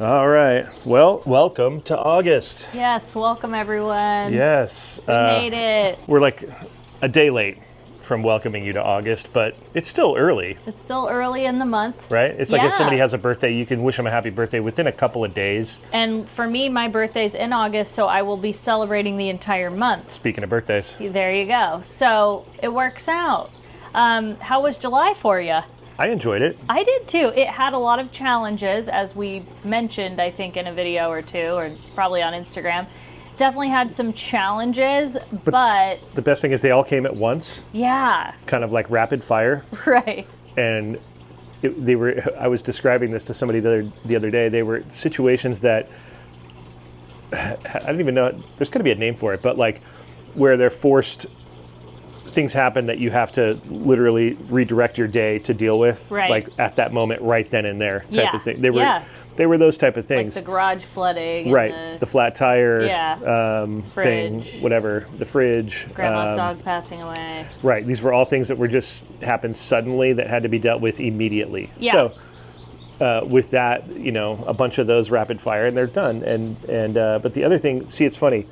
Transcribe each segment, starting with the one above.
All right. Well, welcome to August. Yes, welcome everyone. Yes. We made it. We're like a day late from welcoming you to August, but it's still early, It's still early in the month. right? It's like if Yeah. somebody has a birthday, you can wish them a happy birthday within a couple of days. And for me, my birthday's in August, so I will be celebrating the entire month. Speaking of birthdays, There you go. So it works out. How was July for you? I enjoyed it. I did too. It had a lot of challenges, as we mentioned, I think, in a video or two, or probably on Instagram. Definitely had some challenges, but The best thing is they all came at once, yeah, kind of like rapid fire. right. And they were. I was describing this to somebody the other day. They were situations that I don't even know. There's going to be a name for it, but like where they're forced. Things happen that you have to literally redirect your day to deal with, Right. like at that moment, right then and there, type Yeah. of thing. Yeah. They were those type of Like things, the garage flooding. and right? The flat tire, thing, Fridge. whatever, the fridge, Grandma's dog passing away. right? These were all things that were just happened suddenly that had to be dealt with immediately. Yeah. So, with that, a bunch of those rapid fire, and they're done. And but the other thing, see, it's funny.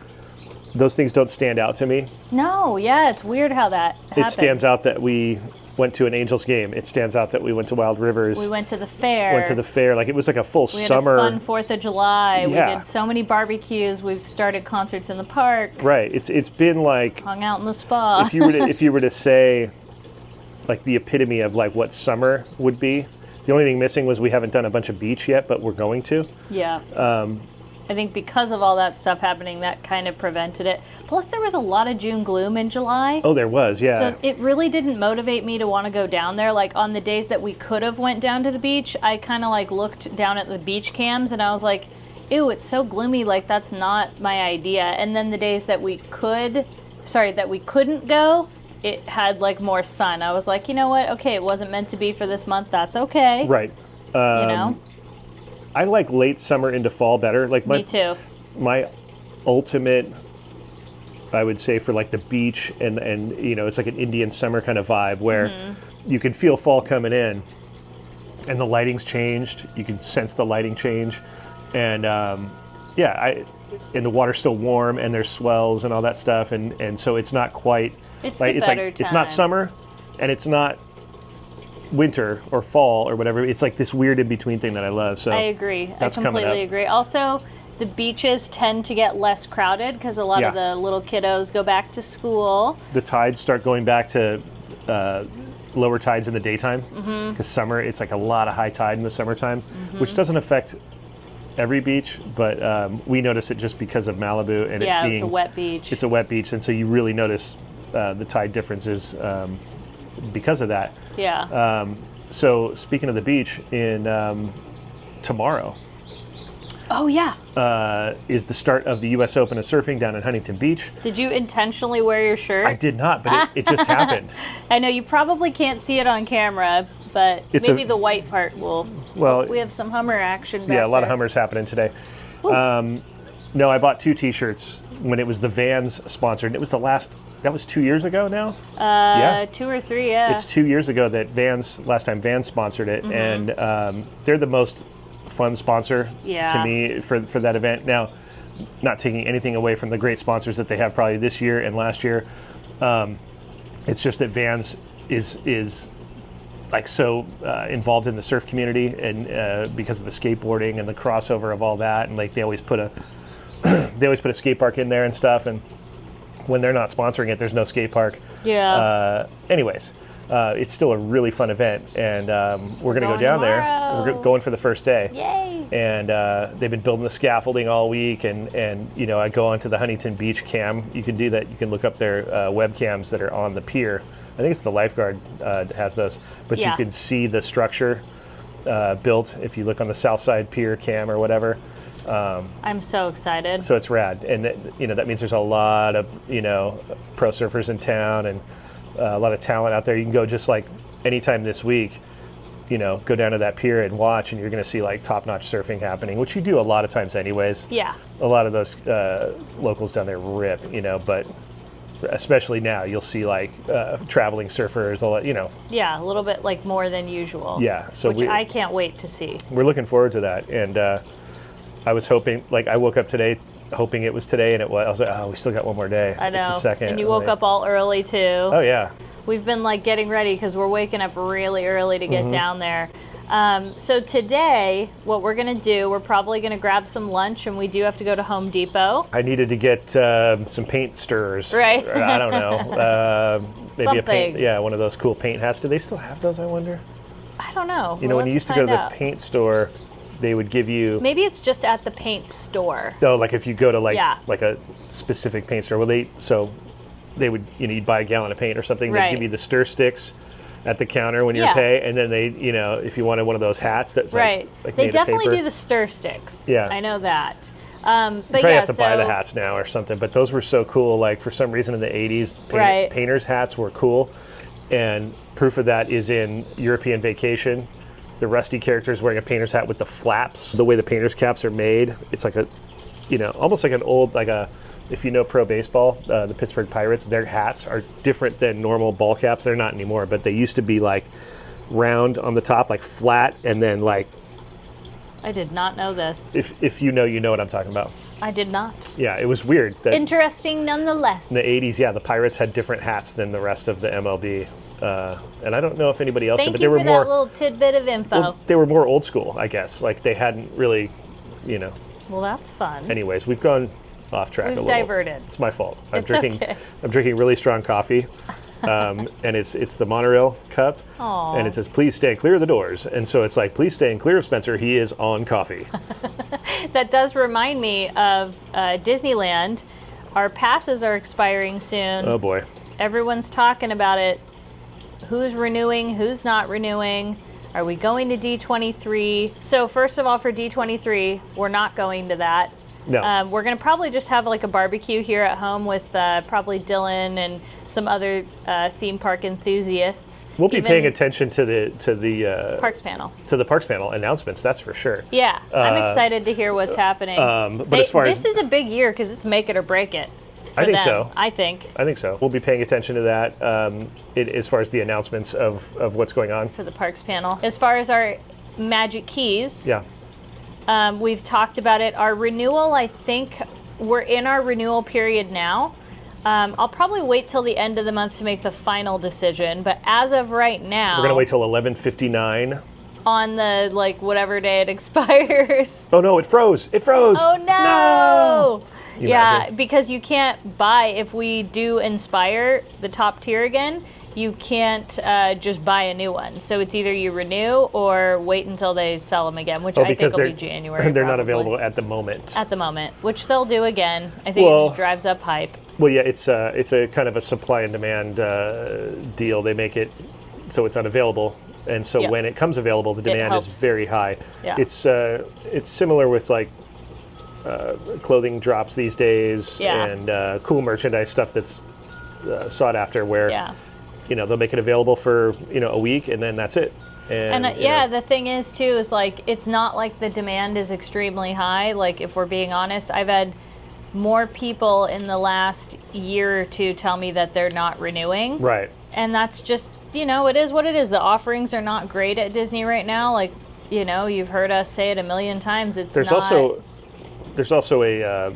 Those things don't stand out to me. No, yeah, it's weird how that happened. It stands out that we went to an Angels game. It stands out that we went to Wild Rivers. We went to the fair. Went to the fair. Like it was like a full We had summer. a fun 4th of July. Yeah. We did so many barbecues. We've started concerts in the park. Right. It's been like Hung out in the spa. if you were to say like the epitome of like what summer would be. The only thing missing was we haven't done a bunch of beach yet, but we're going to. Yeah. I think because of all that stuff happening, that kind of prevented it. Plus, there was a lot of June gloom in July. Oh, there was, yeah. So it really didn't motivate me to want to go down there. Like on the days that we could have went down to the beach, I kind of like looked down at the beach cams and I was like, ew, it's so gloomy. Like that's not my idea. And then the days that we couldn't go, it had like more sun. I was like, you know what? Okay, it wasn't meant to be for this month. That's okay. Right. You know? I like late summer into fall better. Like Me too. My ultimate, I would say, for like the beach and it's like an Indian summer kind of vibe where you can feel fall coming in and the lighting's changed. You can sense the lighting change. And and the water's still warm and there's swells and all that stuff. And so it's not quite It's like the better it's not time. summer and it's not winter or fall or whatever. It's like this weird in between thing that I love. So I agree. that's I coming completely up. agree. Also, the beaches tend to get less crowded because a lot of Yeah. the little kiddos go back to school. The tides start going back to lower tides in the daytime because summer it's like a lot of high tide in the summertime, which doesn't affect every beach, but we notice it just because of Malibu and Yeah, it being it's a wet beach. It's a wet beach, and so you really notice the tide differences because of that. Yeah. So speaking of the beach, in tomorrow Oh, yeah. is the start of the U.S. Open of surfing down in Huntington Beach. Did you intentionally wear your shirt? I did not, but it just happened. I know you probably can't see it on camera, but It's maybe a- the white part will. Well, We have some Hummer action back yeah, a lot of there. Hummers happening today. No, I bought 2 T-shirts when it was the Vans sponsored. It was that was 2 years ago now? Yeah. 2 or 3, yeah. It's 2 years ago that last time Vans sponsored it, and they're the most fun sponsor to me for that event. Now, not taking anything away from the great sponsors that they have probably this year and last year. It's just that Vans is like so involved in the surf community and because of the skateboarding and the crossover of all that, and like they always put a skate park in there and stuff, and when they're not sponsoring it, there's no skate park. Yeah. Anyways, it's still a really fun event, and we're going to go going down there. tomorrow. We're going for the first day. Yay. And they've been building the scaffolding all week, and I go onto the Huntington Beach cam. You can do that. You can look up their webcams that are on the pier. I think it's the lifeguard that has those, but you Yeah. can see the structure built if you look on the south side pier cam or whatever. I'm so excited. So it's rad, and that means there's a lot of pro surfers in town and a lot of talent out there. You can go just like anytime this week, go down to that pier and watch, and you're going to see like top-notch surfing happening, which you do a lot of times anyways. Yeah. A lot of those locals down there rip, but especially now you'll see like traveling surfers, a lot, Yeah, a little bit like more than usual. Yeah, so which I can't wait to see. we're looking forward to that, and I was hoping, like, I woke up today hoping it was today, and it was. I was like, oh, we still got one more day. I know. It's the second. And you woke up all early too. Oh yeah. We've been like getting ready because we're waking up really early to get down there. So today, what we're gonna do, we're probably gonna grab some lunch, and we do have to go to Home Depot. I needed to get some paint stirrers. Right. I don't know. Maybe a paint. Something. Yeah, one of those cool paint hats. Do they still have those? I wonder. I don't know. You know, We'll when you have used to go to the find out. paint store, they would give you. Maybe it's just at the paint store. No, like if you go to Yeah. like a specific paint store, well, they would, you'd buy a gallon of paint or something. They'd Right. give you the stir sticks at the counter when you Yeah. pay, and then they, if you wanted one of those hats that's Right. like They made of definitely paper. do the stir sticks. Yeah. I know that. But You probably yeah, have to buy the so- hats now or something, but those were so cool. Like for some reason in the 80s, Right. painters' hats were cool, and proof of that is in European Vacation. The Rusty character is wearing a painter's hat with the flaps. The way the painter's caps are made, it's like almost like an old, if you know pro baseball, the Pittsburgh Pirates, their hats are different than normal ball caps. They're not anymore, but they used to be like round on the top, like flat, and then like, I did not know this. if you know what I'm talking about. I did not. Yeah, it was weird that Interesting nonetheless. in the 80s, yeah, the Pirates had different hats than the rest of the MLB. And I don't know if anybody else did, Thank but you they were for more that little tidbit of info. well, they were more old school, I guess. Like they hadn't really, Well, that's fun. anyways, we've gone off track We've a little. diverted. It's my fault. It's okay. I'm drinking really strong coffee. And it's the Monorail cup. Aw. And it says, please stand clear of the doors. And so it's like, please stand clear of Spencer. He is on coffee. That does remind me of Disneyland. Our passes are expiring soon. Oh boy. Everyone's talking about it. Who's renewing? Who's not renewing? Are we going to D23? So first of all, for D23, we're not going to that. No. We're going to probably just have like a barbecue here at home with probably Dylan and some other theme park enthusiasts. We'll be Even paying attention to the Parks panel. Parks panel announcements, that's for sure. Yeah, I'm excited to hear what's happening. But as far this as is a big year because it's make it or break it. I think them, so. I think. I think so. We'll be paying attention to that as far as the announcements of what's going on. For the Parks panel. As far as our Magic Keys, Yeah. we've talked about it. Our renewal, I think we're in our renewal period now. I'll probably wait till the end of the month to make the final decision, but as of right now, We're going to wait till 11:59. on the whatever day it expires. Oh no, it froze. It froze. Oh no! You Yeah, imagine? because you can't buy, if we do Inspire, the top tier again, you can't just buy a new one. So it's either you renew or wait until they sell them again, which I think because will be January. they're not probably. available at the moment. At the moment, which they'll do again. I think it Well- just drives up hype. Well, yeah, it's a kind of a supply and demand deal. They make it so it's unavailable, and so Yeah. when it comes available, the demand is helps. very high. Yeah. It's similar with clothing drops these days Yeah. and cool merchandise stuff that's sought after, where Yeah. they'll make it available for a week and then that's it. And the thing is too is it's not like the demand is extremely high. Like if we're being honest, I've had more people in the last year or two tell me that they're not renewing. Right. And that's just, it is what it is. The offerings are not great at Disney right now. You've heard us say it a million times. There's also a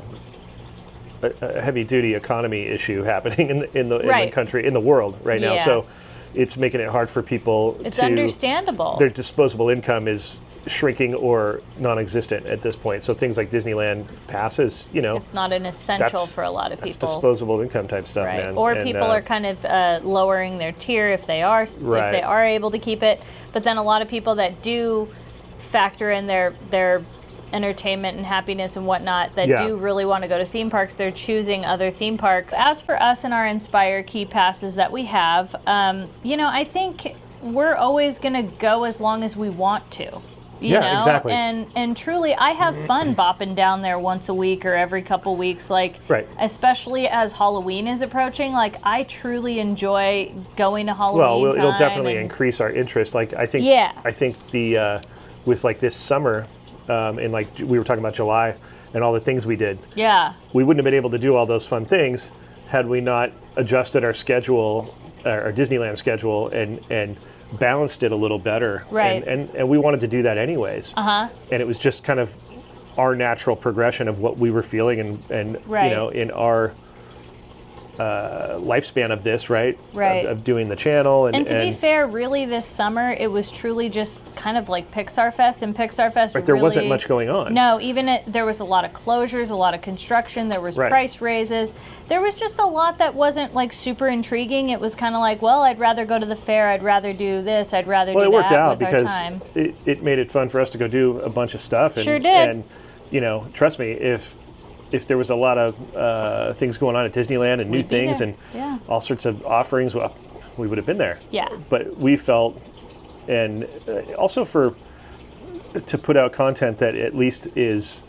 heavy duty economy issue happening in the Right. country, in the world right now. Yeah. So it's making it hard for people It's to understandable. their disposable income is shrinking or non-existent at this point. So things like Disneyland passes, It's not an essential that's- for a lot of that's people. disposable income type stuff, Right. man. Or And, people are kind of lowering their tier if they are Right. able to keep it. But then a lot of people that do factor in their entertainment and happiness and whatnot that Yeah. do really want to go to theme parks, they're choosing other theme parks. As for us and our Inspire Key Passes that we have, I think we're always going to go as long as we want to. You know? Exactly. And truly, I have fun bopping down there once a week or every couple weeks, Right. Especially as Halloween is approaching. I truly enjoy going to Halloween. Well, it'll time definitely and- increase our interest. I think Yeah. I think the with this summer, and we were talking about July and all the things we did. Yeah, We wouldn't have been able to do all those fun things had we not adjusted our schedule, our Disneyland schedule, and balanced it a little better. Right. And we wanted to do that anyways. Uh-huh. And it was just kind of our natural progression of what we were feeling and Right. you know, in our lifespan of this, right? Right. Of doing the channel. And to be fair, really this summer, it was truly just kind of like Pixar Fest, and Pixar Fest Right, there wasn't much going on. No, there was a lot of closures, a lot of construction, there was Right. price raises. There was just a lot that wasn't like super intriguing. It was kind of like, well, I'd rather go to the fair, I'd rather do this, I'd rather do that Well, it worked out with because our time. it made it fun for us to go do a bunch of stuff. And, Sure did. And, you know, trust me, if there was a lot of things going on at Disneyland and new We'd be things there. and Yeah. all sorts of offerings, well, we would have been there. Yeah. But we felt, and also to put out content that at least is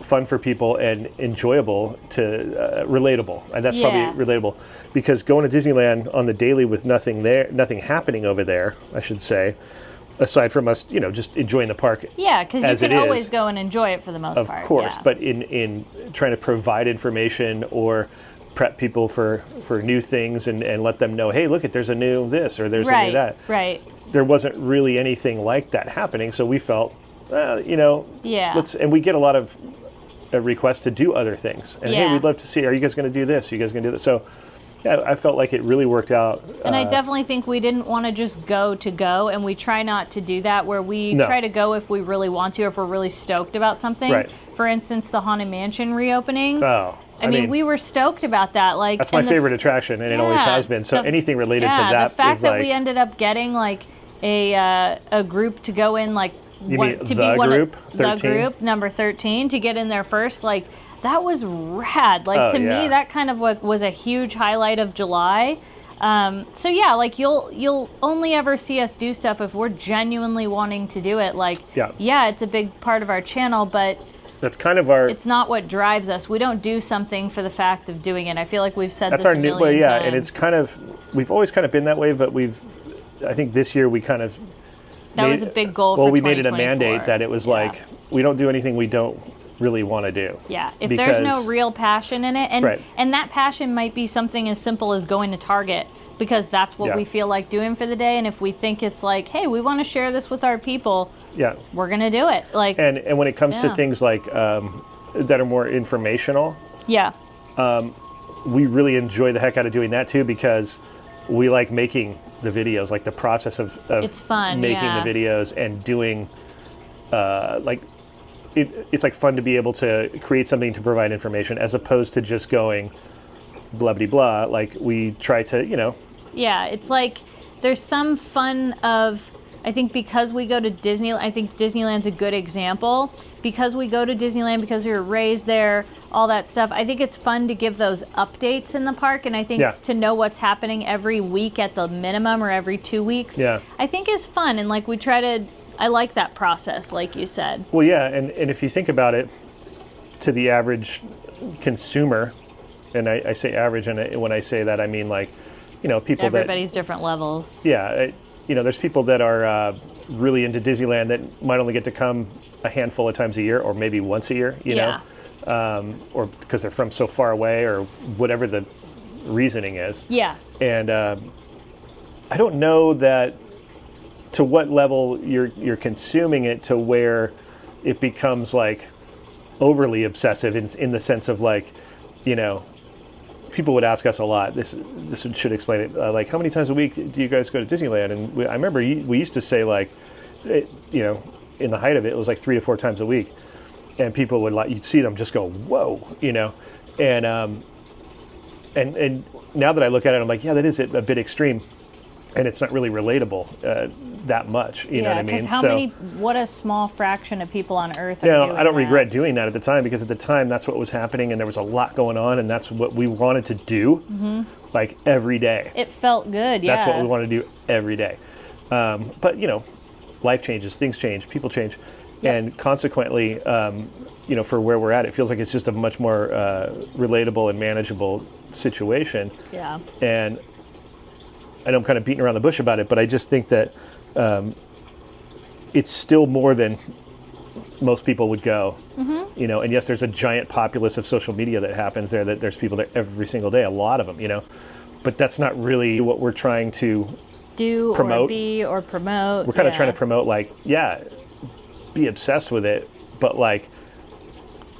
fun for people and enjoyable to relatable, and that's Yeah. probably relatable, because going to Disneyland on the daily with nothing happening over there, I should say, aside from us, you know, just enjoying the park. Yeah, because as you can it always is, go and enjoy it for the most of part. course, yeah. but in trying to provide information or prep people for new things and let them know, hey, look, there's a new this or there's a new that. Right. There wasn't really anything like that happening, so we felt, you know, Yeah. and we get a lot of requests to do other things. And hey, Yeah. we'd love to see, are you guys going to do this? Are you guys going to do this? So yeah, I felt like it really worked out. And I definitely think we didn't want to just go to go, and we try not to do that, where we No. try to go if we really want to, or if we're really stoked about something. Right. For instance, the Haunted Mansion reopening. Oh, I mean, we were stoked about that. Like, that's my and favorite attraction, and it always yeah, has been. So anything related to yeah, that the fact is that like, we ended up getting like a group to go in, like You mean to the be one group, of the 13? group number 13 to get in there first, like that was rad. Like Oh, to yeah. me, that kind of was a huge highlight of July. So yeah, like you'll only ever see us do stuff if we're genuinely wanting to do it. Like yeah, it's a big part of our channel, but that's kind of our. it's not what drives us. We don't do something for the fact of doing it. I feel like we've said That's this our a new million way, yeah, times. and it's kind of, we've always kind of been that way, but I think this year we kind of. That was a big goal Well, for we made it a 2024. mandate that it was Yeah. like, we don't do anything we don't really want to do. Yeah, if Because- there's no real passion in it, and Right. and that passion might be something as simple as going to Target, because that's what Yeah. we feel like doing for the day, and if we think it's like, hey, we want to share this with our people, Yeah. we're gonna do it. Like, And when it comes to Yeah. things like that are more informational, yeah, we really enjoy the heck out of doing that too, because we like making the videos, like the process of It's fun, making yeah. the videos and doing like it's like fun to be able to create something to provide information as opposed to just going blah blah blah. Like we try to, you know. yeah, it's like there's some fun of, I think because we go to Disney, I think Disneyland's a good example. Because we go to Disneyland, because we were raised there, all that stuff, I think it's fun to give those updates in the park, and I think Yeah. to know what's happening every week at the minimum or every 2 weeks, Yeah. I think is fun. And like we try to, I like that process, like you said. Well, yeah, and if you think about it, to the average consumer, and I say average, and when I say that, I mean like, you know, people Everybody's different levels. yeah, you know, there's people that are really into Disneyland that might only get to come a handful of times a year, or maybe once a year, you Yeah. know, or because they're from so far away, or whatever the reasoning is. Yeah. And I don't know that to what level you're consuming it to where it becomes like overly obsessive in the sense of like, you know, people would ask us a lot. This should explain it. Like, how many times a week do you guys go to Disneyland? And I remember we used to say like, you know, in the height of it was like 3 to 4 times a week, and people would like, you'd see them just go, whoa, you know, and now that I look at it, I'm like, yeah, that is a bit extreme, and it's not really relatable that much. You know what I mean? Because what a small fraction of people on Earth are Yeah, doing I don't that. regret doing that at the time, because at the time that's what was happening, and there was a lot going on, and that's what we wanted to do, like every day. It felt good, yeah. That's what we want to do every day. But you know, life changes, things change, people change, and consequently, you know, for where we're at, it feels like it's just a much more relatable and manageable situation. Yeah. And I know I'm kind of beating around the bush about it, but I just think that it's still more than most people would go. You know, and yes, there's a giant populace of social media that happens there, that there's people there every single day, a lot of them, you know, but that's not really what we're trying to Do promote. or be or promote. We're kind of trying to promote, like, yeah, be obsessed with it, but like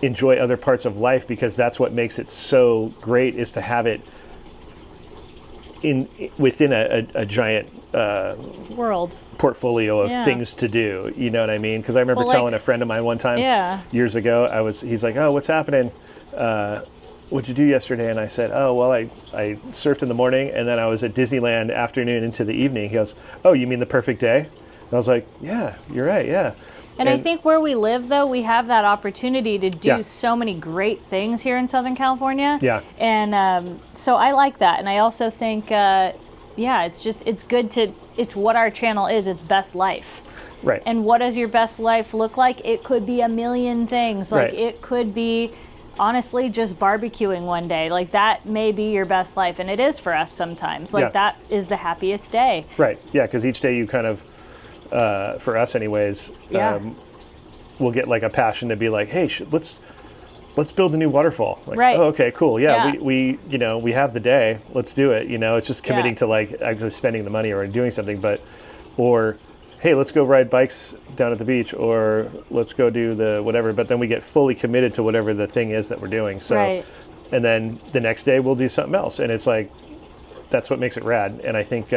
enjoy other parts of life, because that's what makes it so great, is to have it within a giant world portfolio of things to do. You know what I mean? Because I remember telling a friend of mine one time years ago, he's like, oh, what's happening? What'd you do yesterday? And I said, oh, well, I surfed in the morning, and then I was at Disneyland afternoon into the evening. He goes, oh, you mean the perfect day? And I was like, yeah, you're right, yeah. And I think where we live, though, we have that opportunity to do so many great things here in Southern California. Yeah. And so I like that. And I also think, it's good to, it's what our channel is, it's best life. Right. And what does your best life look like? It could be a million things. Like, it could be, honestly, just barbecuing one day. Like, that may be your best life. And it is for us sometimes. Like, that is the happiest day. Right. Yeah, because each day you kind of, for us anyways, we'll get like a passion to be like, hey, let's build a new waterfall. Like, right. Oh, okay, cool. Yeah, we we have the day. Let's do it. It's just committing to like actually spending the money or doing something. Or hey, let's go ride bikes down at the beach, or let's go do the whatever. But then we get fully committed to whatever the thing is that we're doing. So, and then the next day we'll do something else. And it's like, that's what makes it rad. And I think,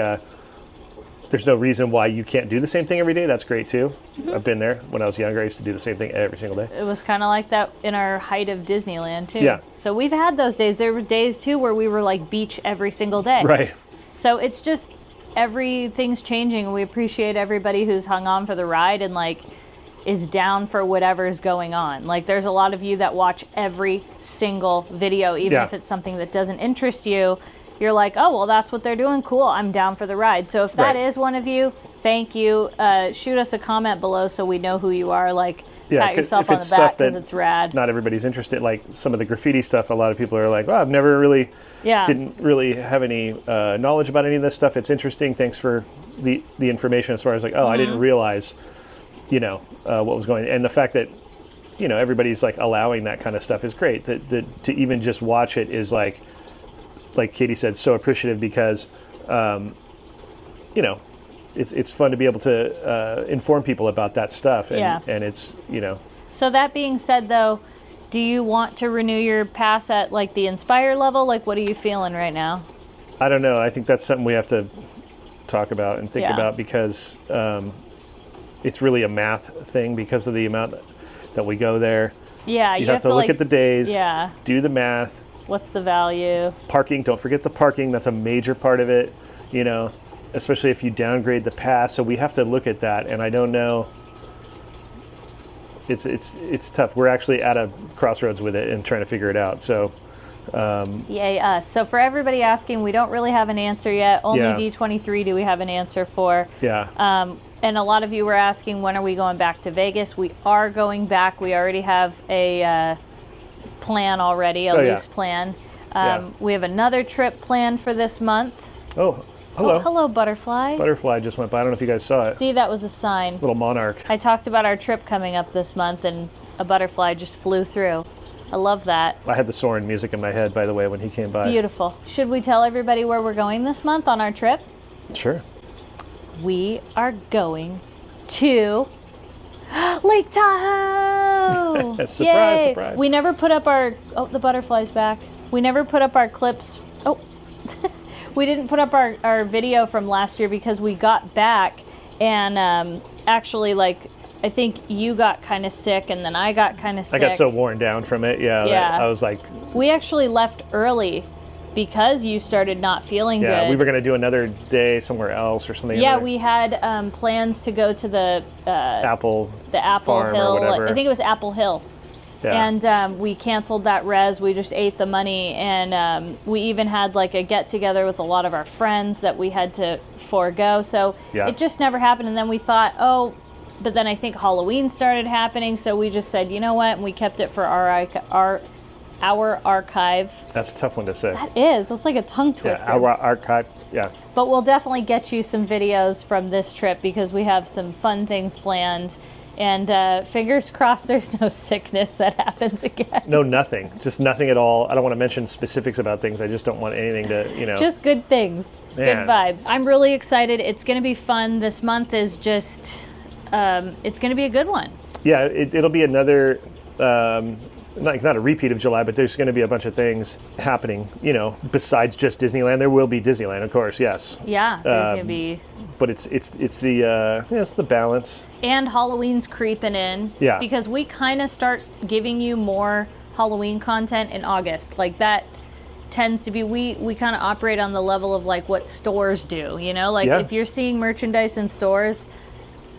there's no reason why you can't do the same thing every day. That's great too. Mm-hmm. I've been there. When I was younger, I used to do the same thing every single day. It was kind of like that in our height of Disneyland too. Yeah. So we've had those days. There were days too where we were like beach every single day. Right. So it's just, everything's changing. We appreciate everybody who's hung on for the ride and like is down for whatever's going on. Like, there's a lot of you that watch every single video, even if it's something that doesn't interest you. You're like, oh, well, that's what they're doing. Cool. I'm down for the ride. So if that is one of you, thank you. Shoot us a comment below so we know who you are. Like, pat yourself on the back because it's rad. Not everybody's interested. Like some of the graffiti stuff, a lot of people are like, well, I've never really, didn't really have any knowledge about any of this stuff. It's interesting. Thanks for the information as far as like, oh, I didn't realize, what was going on. And the fact that, everybody's like allowing that kind of stuff is great. To even just watch it is like Katie said, so appreciative, because, it's fun to be able to inform people about that stuff. And it's, So that being said, though, do you want to renew your pass at like the Inspire level? Like, what are you feeling right now? I don't know. I think that's something we have to talk about and think about, because it's really a math thing because of the amount that we go there. Yeah, you have to look at the days, do the math. What's the value? Parking, don't forget the parking. That's a major part of it, especially if you downgrade the pass. So we have to look at that, and I don't know. It's tough. We're actually at a crossroads with it and trying to figure it out. So yay us. So for everybody asking, we don't really have an answer yet. Only D23 do we have an answer for. Yeah. And a lot of you were asking, when are we going back to Vegas? We are going back. We already have a plan already, a loose plan. We have another trip planned for this month. Oh, hello. Oh, hello, Butterfly. Butterfly just went by. I don't know if you guys saw it. See, that was a sign. Little monarch. I talked about our trip coming up this month, and a butterfly just flew through. I love that. I had the Soarin' music in my head, by the way, when he came by. Beautiful. Should we tell everybody where we're going this month on our trip? Sure. We are going to Lake Tahoe! Surprise, Yay! surprise. We never put up our... Oh, the butterfly's back. We never put up our clips... Oh. We didn't put up our video from last year because we got back and actually, like, I think you got kind of sick and then I got kind of sick. I got so worn down from it, that I was like... We actually left early because you started not feeling good. Yeah, we were going to do another day somewhere else or something. Yeah, we had plans to go to the Apple Farm Hill. Or whatever. I think it was Apple Hill. Yeah. And we canceled that res. We just ate the money, and we even had like a get together with a lot of our friends that we had to forego. So it just never happened. And then we thought, but then I think Halloween started happening. So we just said, you know what? And we kept it for our archive. That's a tough one to say. That is. That's like a tongue twister. Yeah, our archive. Yeah. But we'll definitely get you some videos from this trip because we have some fun things planned. And fingers crossed there's no sickness that happens again. No, nothing. Just nothing at all. I don't want to mention specifics about things. I just don't want anything to, Just good things. Man. Good vibes. I'm really excited. It's going to be fun. This month is just, it's going to be a good one. Yeah, it'll be another not a repeat of July, but there's going to be a bunch of things happening, you know, besides just Disneyland. There will be Disneyland, of course, yes. Yeah, there's going to be. But it's the balance. And Halloween's creeping in. Yeah. Because we kind of start giving you more Halloween content in August. Like that tends to be, we kind of operate on the level of like what stores do, you know? Like if you're seeing merchandise in stores,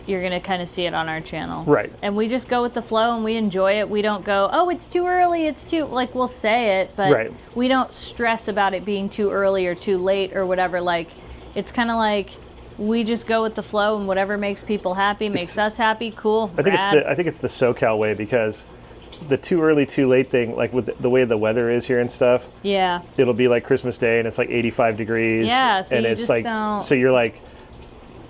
you're going to kind of see it on our channel. Right. And we just go with the flow and we enjoy it. We don't go, oh, it's too early, it's too, like we'll say it, but we don't stress about it being too early or too late or whatever. Like, it's kind of like we just go with the flow and whatever makes people happy, makes us happy, cool. I think it's the SoCal way, because the too early, too late thing, like with the way the weather is here and stuff. Yeah. It'll be like Christmas Day and it's like 85 degrees. Yeah, so and you it's just like, don't. So you're like,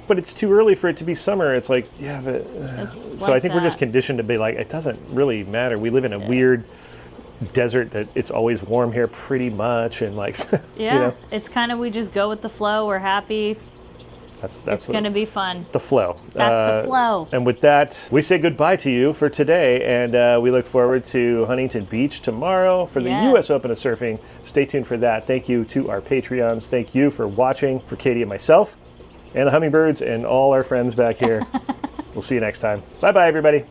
but it's too early for it to be summer. It's like, yeah, but. So I think we're just conditioned to be like, it doesn't really matter. We live in a weird desert that it's always warm here pretty much. And like, yeah, you know? It's kind of, we just go with the flow. We're happy. It's going to be fun. The flow. That's the flow. And with that, we say goodbye to you for today. And we look forward to Huntington Beach tomorrow for the U.S. Open of Surfing. Stay tuned for that. Thank you to our Patreons. Thank you for watching. For Katie and myself, and the hummingbirds, and all our friends back here. We'll see you next time. Bye-bye, everybody.